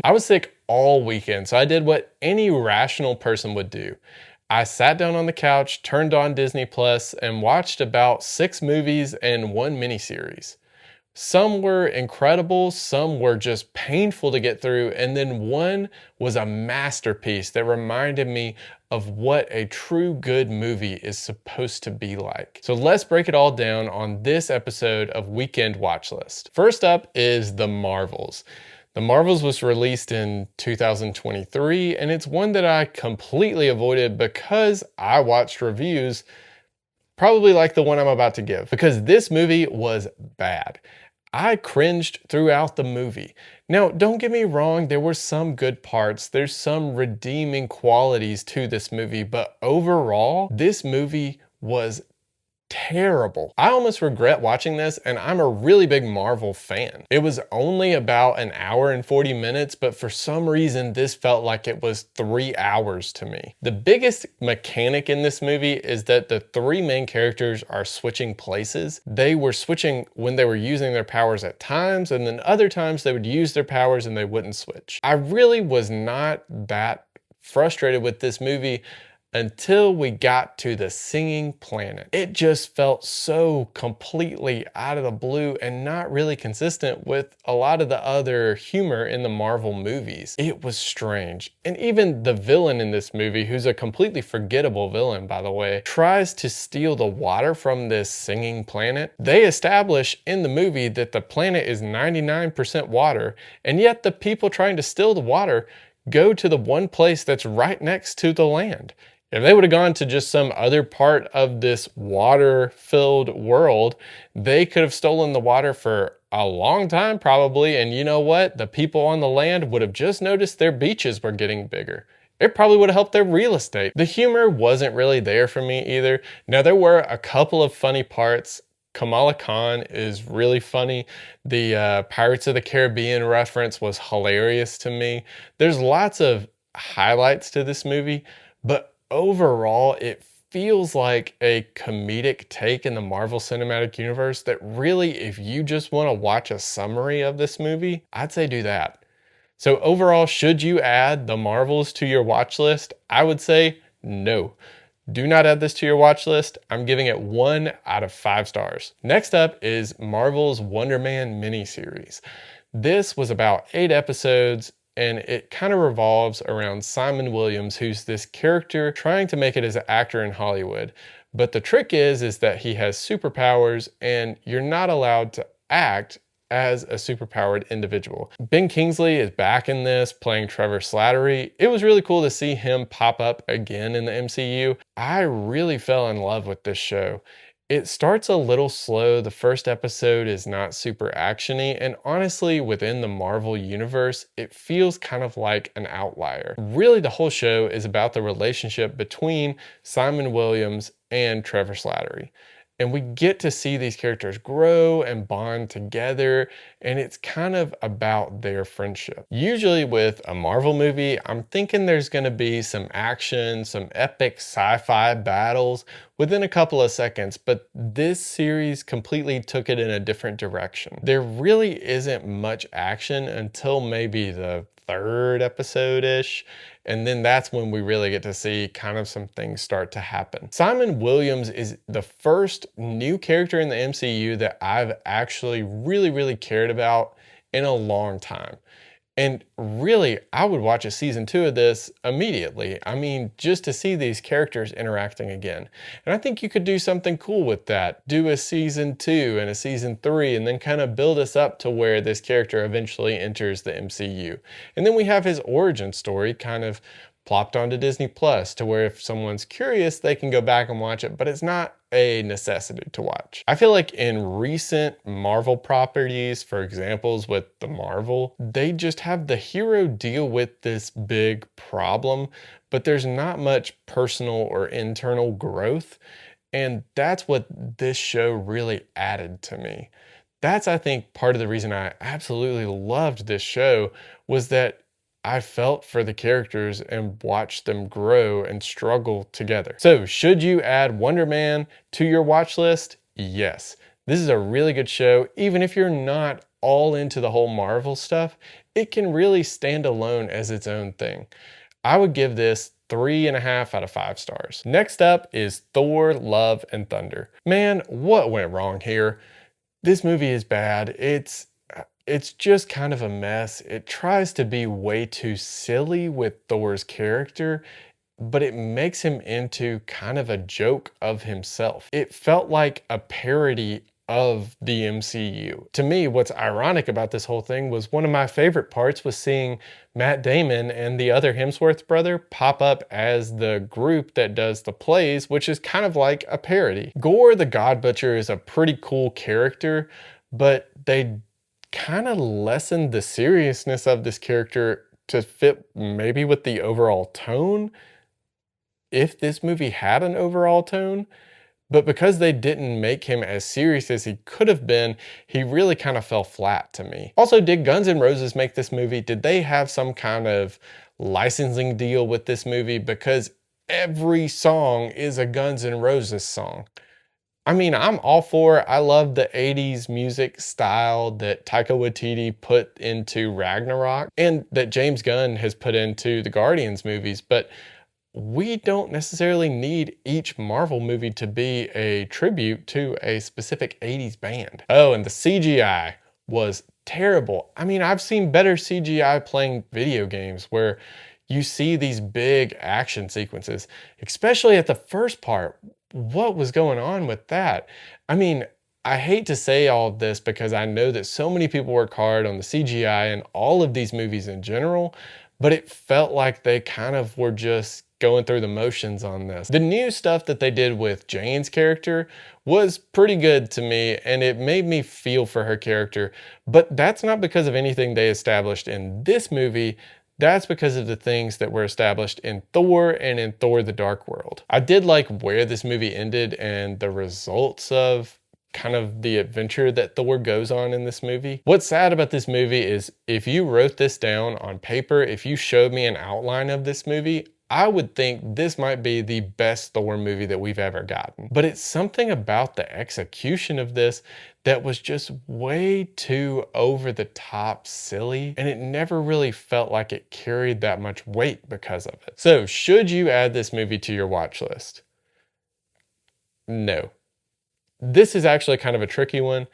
I was sick all weekend, so I did what any rational person would do. I sat down on the couch, turned on Disney Plus, and watched about 6 movies and 1 miniseries. Some were incredible, some were just painful to get through, and then one was a masterpiece that reminded me of what a true good movie is supposed to be like. So let's break it all down on this episode of Weekend Watchlist. First up is The Marvels. The Marvels was released in 2023, and it's one that I completely avoided because I watched reviews probably like the one I'm about to give, because this movie was bad. I cringed throughout the movie. Now, don't get me wrong, there were some good parts, there's some redeeming qualities to this movie, but overall, this movie was terrible. I almost regret watching this, and I'm a really big Marvel fan. It was only about an hour and 40 minutes, but for some reason this felt like it was 3 hours to me. The biggest mechanic in this movie is that the 3 main characters are switching places. They were switching when they were using their powers at times, and then other times they would use their powers and they wouldn't switch. I really was not that frustrated with this movie until we got to the singing planet. It just felt so completely out of the blue and not really consistent with a lot of the other humor in the Marvel movies. It was strange. And even the villain in this movie, who's a completely forgettable villain, by the way, tries to steal the water from this singing planet. They establish in the movie that the planet is 99% water, and yet the people trying to steal the water go to the one place that's right next to the land. If they would have gone to just some other part of this water-filled world, they could have stolen the water for a long time probably, and you know what? The people on the land would have just noticed their beaches were getting bigger. It probably would have helped their real estate. The humor wasn't really there for me either. Now, there were a couple of funny parts. Kamala Khan is really funny. The Pirates of the Caribbean reference was hilarious to me. There's lots of highlights to this movie, but overall, it feels like a comedic take in the Marvel Cinematic Universe that really, if you just want to watch a summary of this movie, I'd say do that. So overall, should you add The Marvels to your watch list? I would say no. Do not add this to your watch list. I'm giving it 1 out of 5 stars. Next up is Marvel's Wonder Man miniseries. This was about 8 episodes, and it kind of revolves around Simon Williams, who's this character trying to make it as an actor in Hollywood. But the trick is that he has superpowers, and you're not allowed to act as a superpowered individual. Ben Kingsley is back in this, playing Trevor Slattery. It was really cool to see him pop up again in the MCU. I really fell in love with this show. It starts a little slow. The first episode is not super actiony, and honestly, within the Marvel universe, it feels kind of like an outlier. Really, the whole show is about the relationship between Simon Williams and Trevor Slattery. And we get to see these characters grow and bond together, and it's kind of about their friendship. Usually with a Marvel movie, I'm thinking there's gonna be some action, some epic sci-fi battles within a couple of seconds, but this series completely took it in a different direction. There really isn't much action until maybe the 3rd episode-ish, and then that's when we really get to see kind of some things start to happen. Simon Williams is the first new character in the MCU that I've actually really cared about in a long time. And really, I would watch a season 2 of this immediately. I mean, just to see these characters interacting again. And I think you could do something cool with that. Do a season 2 and a season 3, and then kind of build us up to where this character eventually enters the MCU. And then we have his origin story kind of plopped onto Disney Plus, to where if someone's curious, they can go back and watch it, but it's not a necessity to watch. I feel like in recent Marvel properties, for examples with the Marvel, they just have the hero deal with this big problem, but there's not much personal or internal growth. And that's what this show really added to me. That's, I think, part of the reason I absolutely loved this show, was that I felt for the characters and watched them grow and struggle together. So should you add Wonder Man to your watch list? Yes. This is a really good show. Even if you're not all into the whole Marvel stuff, it can really stand alone as its own thing. I would give this 3.5 out of 5 stars. Next up is Thor, Love and Thunder. Man, what went wrong here? This movie is bad. It's just kind of a mess. It tries to be way too silly with Thor's character, but it makes him into kind of a joke of himself. It felt like a parody of the MCU. To me, what's ironic about this whole thing was one of my favorite parts was seeing Matt Damon and the other Hemsworth brother pop up as the group that does the plays, which is kind of like a parody. Gore the God Butcher is a pretty cool character, but they kind of lessened the seriousness of this character to fit maybe with the overall tone, if this movie had an overall tone. But because they didn't make him as serious as he could have been, he really kind of fell flat to me. Also, did Guns N' Roses make this movie? Did they have some kind of licensing deal with this movie? Because every song is a Guns N' Roses song. I mean, I'm all for it. I love the 80s music style that Taika Waititi put into Ragnarok and that James Gunn has put into the Guardians movies, but we don't necessarily need each Marvel movie to be a tribute to a specific 80s band. Oh, and the CGI was terrible. I mean, I've seen better CGI playing video games where you see these big action sequences, especially at the first part. What was going on with that? I mean, I hate to say all of this because I know that so many people work hard on the CGI and all of these movies in general, but it felt like they kind of were just going through the motions on this. The new stuff that they did with Jane's character was pretty good to me, and it made me feel for her character, but that's not because of anything they established in this movie. That's because of the things that were established in Thor and in Thor the Dark World. I did like where this movie ended and the results of kind of the adventure that Thor goes on in this movie. What's sad about this movie is if you wrote this down on paper, if you showed me an outline of this movie, I would think this might be the best Thor movie that we've ever gotten. But it's something about the execution of this that was just way too over the top silly, and it never really felt like it carried that much weight because of it. So, should you add this movie to your watch list? No. This is actually kind of a tricky one,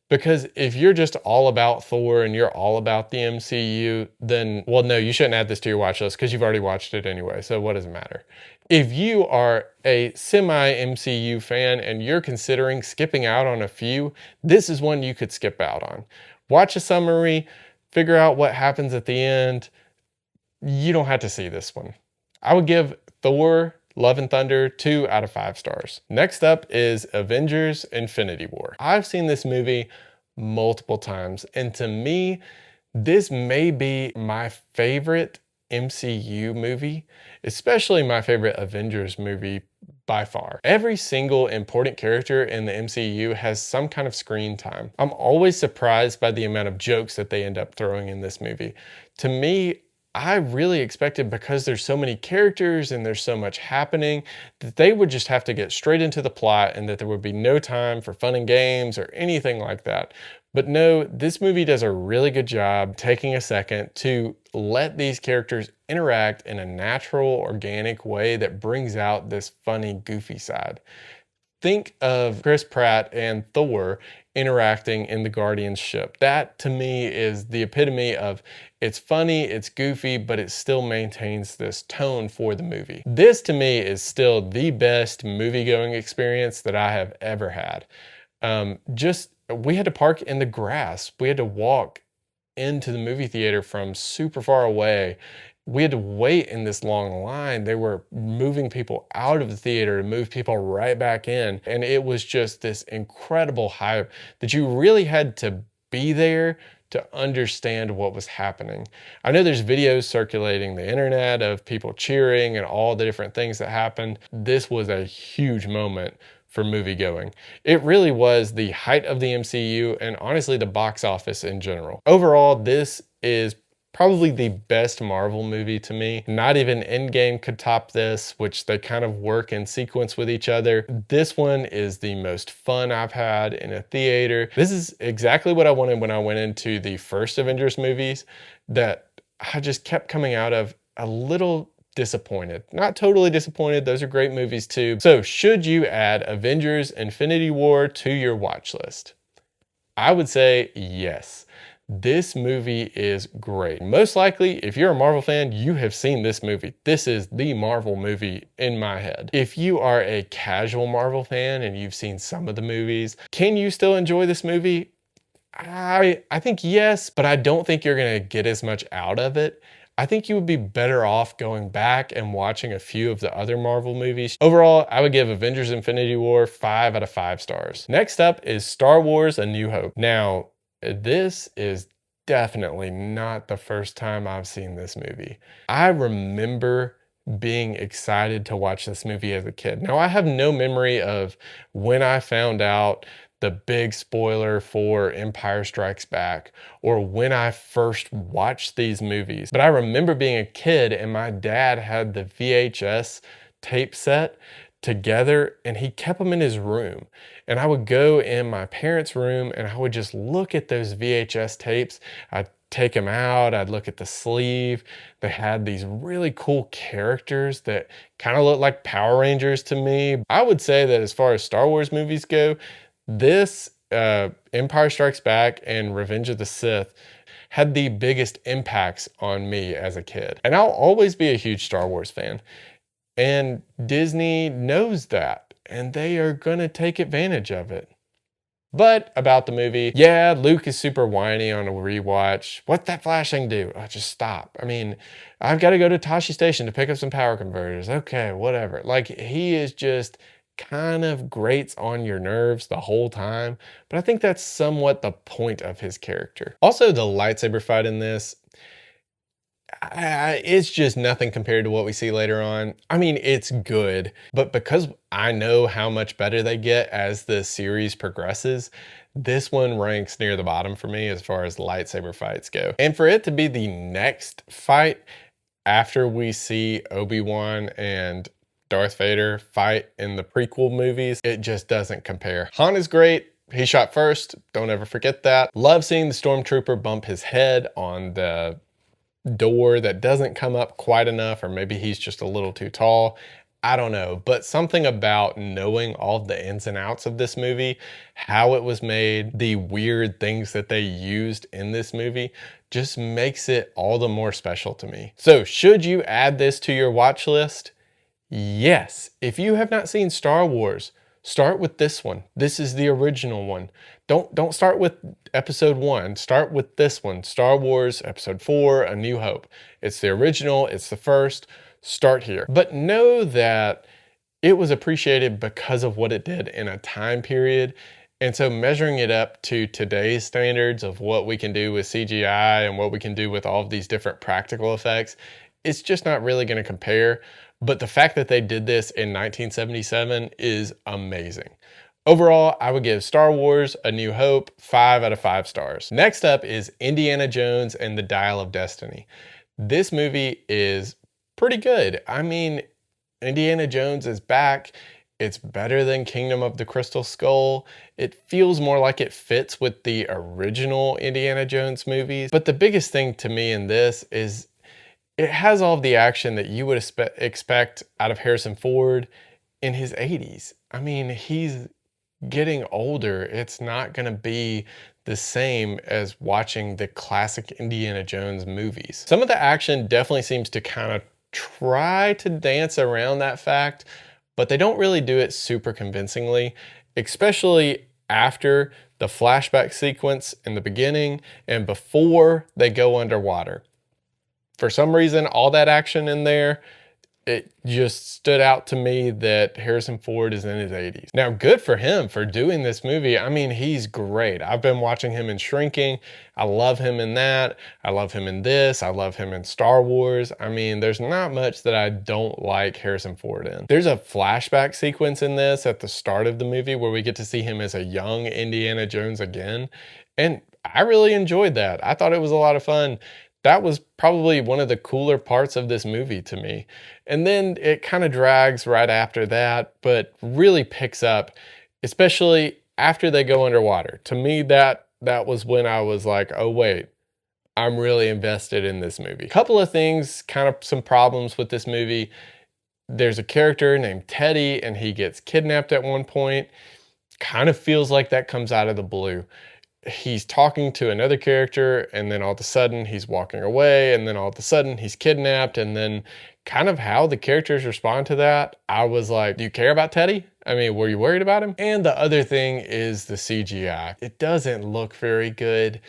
because if you're just all about Thor and you're all about the MCU, then, well, no, you shouldn't add this to your watch list because you've already watched it anyway, so what does it matter? If you are a semi-MCU fan and you're considering skipping out on a few, this is one you could skip out on. Watch a summary, figure out what happens at the end. You don't have to see this one. I would give Thor Love and Thunder 2 out of 5 stars. Next up is Avengers Infinity War. I've seen this movie multiple times, and to me, this may be my favorite MCU movie, especially my favorite Avengers movie by far. Every single important character in the MCU has some kind of screen time. I'm always surprised by the amount of jokes that they end up throwing in this movie. To me, I really expected, because there's so many characters and there's so much happening, that they would just have to get straight into the plot and that there would be no time for fun and games or anything like that. But no, this movie does a really good job taking a second to let these characters interact in a natural, organic way that brings out this funny, goofy side. Think of Chris Pratt and Thor interacting in the Guardians ship. That to me is the epitome of, it's funny, it's goofy, but it still maintains this tone for the movie. This to me is still the best movie-going experience that I have ever had. We had to park in the grass. We had to walk into the movie theater from super far away. We had to wait in this long line. They were moving people out of the theater to move people right back in. And it was just this incredible hype that you really had to be there to understand what was happening. I know there's videos circulating the internet of people cheering and all the different things that happened. This was a huge moment for movie going. It really was the height of the MCU and honestly the box office in general. Overall, this is Probably the best Marvel movie to me. Not even Endgame could top this, which they kind of work in sequence with each other. This one is the most fun I've had in a theater. This is exactly what I wanted when I went into the first Avengers movies, that I just kept coming out of a little disappointed. Not totally disappointed, those are great movies too. So should you add Avengers Infinity War to your watch list? I would say yes. This movie is great. Most likely, if you're a Marvel fan, you have seen this movie. This is the Marvel movie in my head. If you are a casual Marvel fan and you've seen some of the movies, can you still enjoy this movie? I think yes, but I don't think you're gonna get as much out of it. I think you would be better off going back and watching a few of the other Marvel movies. Overall, I would give Avengers Infinity War 5 out of 5 stars. Next up is Star Wars A New Hope. Now, this is definitely not the first time I've seen this movie. I remember being excited to watch this movie as a kid. Now, I have no memory of when I found out the big spoiler for Empire Strikes Back or when I first watched these movies, but I remember being a kid and my dad had the VHS tape set together and he kept them in his room, and I would go in my parents' room and I would just look at those VHS tapes. I'd take them out, I'd look at the sleeve. They had these really cool characters that kind of looked like Power Rangers to me. I would say that as far as Star Wars movies go, this Empire Strikes Back and Revenge of the Sith had the biggest impacts on me as a kid. And I'll always be a huge Star Wars fan. And Disney knows that, and they are gonna take advantage of it. But about the movie, yeah, Luke is super whiny on a rewatch. What's that flashing do? Oh, just stop. I mean, I've got to go to Tashi Station to pick up some power converters. Okay, whatever. Like, he is just kind of grates on your nerves the whole time, but I think that's somewhat the point of his character. Also, the lightsaber fight in this, it's just nothing compared to what we see later on. I mean, it's good, but because I know how much better they get as the series progresses, this one ranks near the bottom for me as far as lightsaber fights go. And for it to be the next fight after we see Obi-Wan and Darth Vader fight in the prequel movies, it just doesn't compare. Han is great. He shot first. Don't ever forget that. Love seeing the stormtrooper bump his head on the door that doesn't come up quite enough, or maybe he's just a little too tall. I don't know, but something about knowing all the ins and outs of this movie, how it was made, the weird things that they used in this movie, just makes it all the more special to me. So should you add this to your watch list? Yes. If you have not seen Star Wars, start with this one. This is the original one. Don't start with episode 1. Start with this one, Star Wars Episode 4, A New Hope. It's the original, it's the first. Start here. But know that it was appreciated because of what it did in a time period. And so measuring it up to today's standards of what we can do with CGI and what we can do with all of these different practical effects, it's just not really going to compare. But the fact that they did this in 1977 is amazing. Overall, I would give Star Wars A New Hope 5 out of 5 stars. Next up is Indiana Jones and the Dial of Destiny. This movie is pretty good. I mean, Indiana Jones is back. It's better than Kingdom of the Crystal Skull. It feels more like it fits with the original Indiana Jones movies. But the biggest thing to me in this is it has all of the action that you would expect out of Harrison Ford in his 80s. I mean, he's getting older. It's not going to be the same as watching the classic Indiana Jones movies. Some of the action definitely seems to kind of try to dance around that fact, but they don't really do it super convincingly, especially after the flashback sequence in the beginning and before they go underwater. For some reason, all that action in there, it just stood out to me that Harrison Ford is in his 80s. Now, good for him for doing this movie. I mean, he's great. I've been watching him in Shrinking. I love him in that. I love him in this. I love him in Star Wars. I mean, there's not much that I don't like Harrison Ford in. There's a flashback sequence in this at the start of the movie where we get to see him as a young Indiana Jones again. And I really enjoyed that. I thought it was a lot of fun. that was probably one of the cooler parts of this movie to me. And then it kind of drags right after that, but really picks up, especially after they go underwater. To me, that was when I was like, oh wait, I'm really invested in this movie. Couple of things, kind of some problems with this movie. There's a character named Teddy, and he gets kidnapped at one point. Kind of feels like that comes out of the blue. He's talking to another character, and then all of a sudden he's walking away, and then all of a sudden he's kidnapped, and then kind of how the characters respond to that, I was like, do you care about Teddy? I mean, were you worried about him? And the other thing is the CGI. It doesn't look very good.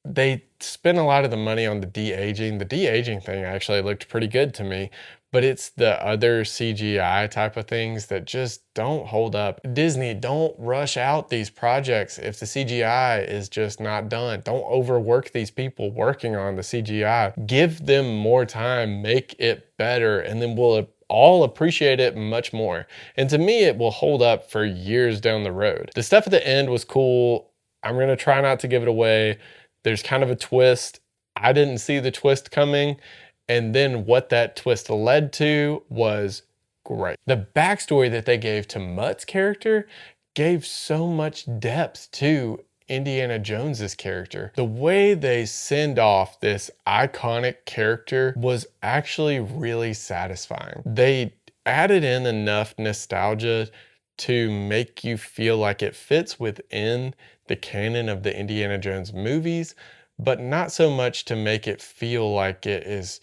They spent a lot of the money on the de-aging. The de-aging thing actually looked pretty good to me, but it's the other CGI type of things that just don't hold up. Disney, don't rush out these projects if the CGI is just not done. Don't overwork these people working on the CGI. Give them more time, make it better, and then we'll all appreciate it much more. And to me, it will hold up for years down the road. The stuff at the end was cool. I'm gonna try not to give it away. There's kind of a twist. I didn't see the twist coming. And then what that twist led to was great. The backstory that they gave to Mutt's character gave so much depth to Indiana Jones's character. The way they send off this iconic character was actually really satisfying. They added in enough nostalgia to make you feel like it fits within the canon of the Indiana Jones movies, but not so much to make it feel like it is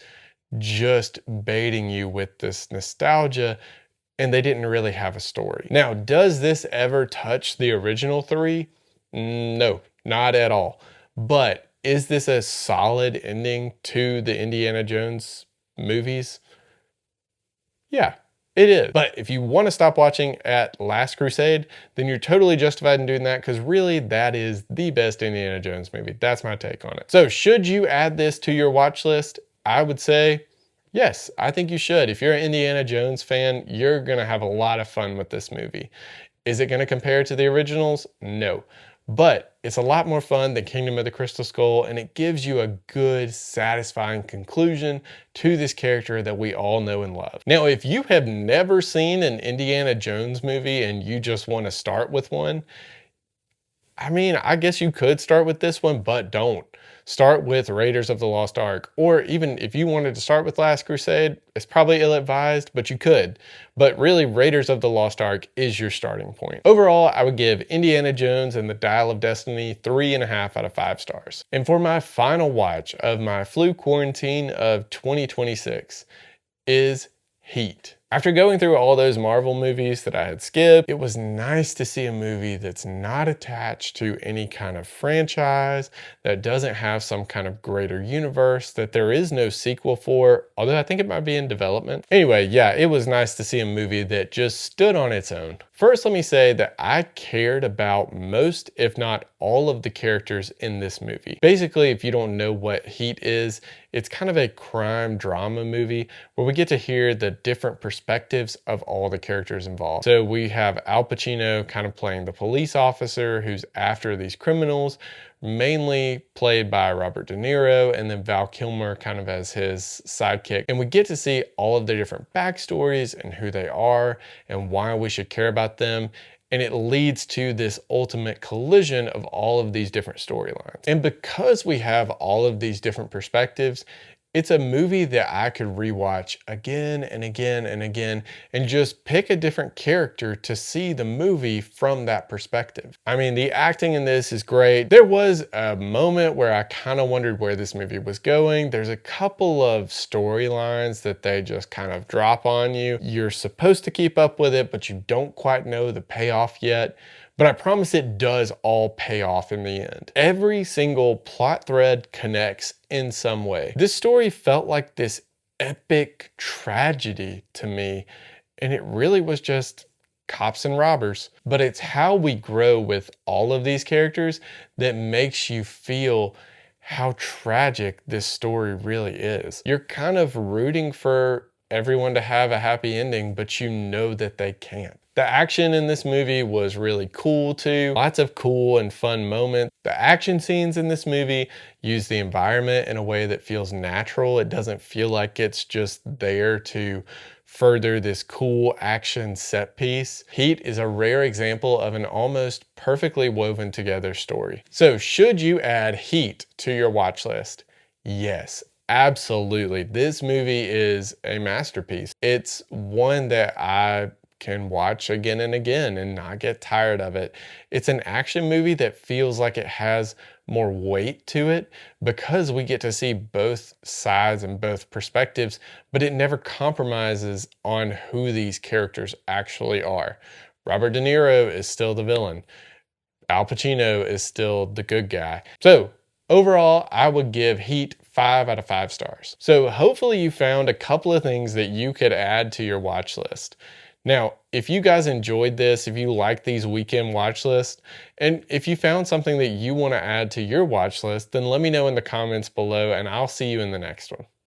just baiting you with this nostalgia and they didn't really have a story. Now, does this ever touch the original three? No, not at all. But is this a solid ending to the Indiana Jones movies? Yeah. It is. But if you want to stop watching at Last Crusade, then you're totally justified in doing that because really that is the best Indiana Jones movie. That's my take on it. So should you add this to your watch list? I would say yes, I think you should. If you're an Indiana Jones fan, you're going to have a lot of fun with this movie. Is it going to compare to the originals? No. But it's a lot more fun than Kingdom of the Crystal Skull, and it gives you a good, satisfying conclusion to this character that we all know and love. Now, if you have never seen an Indiana Jones movie and you just want to start with one, I mean, I guess you could start with this one, but don't. Start with Raiders of the Lost Ark, or even if you wanted to start with Last Crusade, it's probably ill-advised, but you could. But really, Raiders of the Lost Ark is your starting point. Overall, I would give Indiana Jones and the Dial of Destiny 3.5 out of 5 stars. And for my final watch of my flu quarantine of 2026 is Heat. After going through all those Marvel movies that I had skipped, it was nice to see a movie that's not attached to any kind of franchise, that doesn't have some kind of greater universe, that there is no sequel for, although I think it might be in development. Anyway, yeah, it was nice to see a movie that just stood on its own. First, let me say that I cared about most, if not all of the characters in this movie. Basically, if you don't know what Heat is, it's kind of a crime drama movie where we get to hear the different perspectives of all the characters involved. So we have Al Pacino kind of playing the police officer who's after these criminals, mainly played by Robert De Niro, and then Val Kilmer kind of as his sidekick. And we get to see all of their different backstories and who they are and why we should care about them. And it leads to this ultimate collision of all of these different storylines. And because we have all of these different perspectives, it's a movie that I could rewatch again and again and again and just pick a different character to see the movie from that perspective. I mean, the acting in this is great. There was a moment where I kind of wondered where this movie was going. There's a couple of storylines that they just kind of drop on you. You're supposed to keep up with it, but you don't quite know the payoff yet. But I promise it does all pay off in the end. Every single plot thread connects in some way. This story felt like this epic tragedy to me, and it really was just cops and robbers. But it's how we grow with all of these characters that makes you feel how tragic this story really is. You're kind of rooting for everyone to have a happy ending, but you know that they can't. The action in this movie was really cool too. Lots of cool and fun moments. The action scenes in this movie use the environment in a way that feels natural. It doesn't feel like it's just there to further this cool action set piece. Heat is a rare example of an almost perfectly woven together story. So should you add Heat to your watch list? Yes, absolutely. This movie is a masterpiece. It's one that I can watch again and again and not get tired of it. It's an action movie that feels like it has more weight to it because we get to see both sides and both perspectives, but it never compromises on who these characters actually are. Robert De Niro is still the villain. Al Pacino is still the good guy. So overall, I would give Heat 5 out of 5 stars. So hopefully you found a couple of things that you could add to your watch list. Now, if you guys enjoyed this, if you like these weekend watch lists, and if you found something that you want to add to your watch list, then let me know in the comments below and I'll see you in the next one.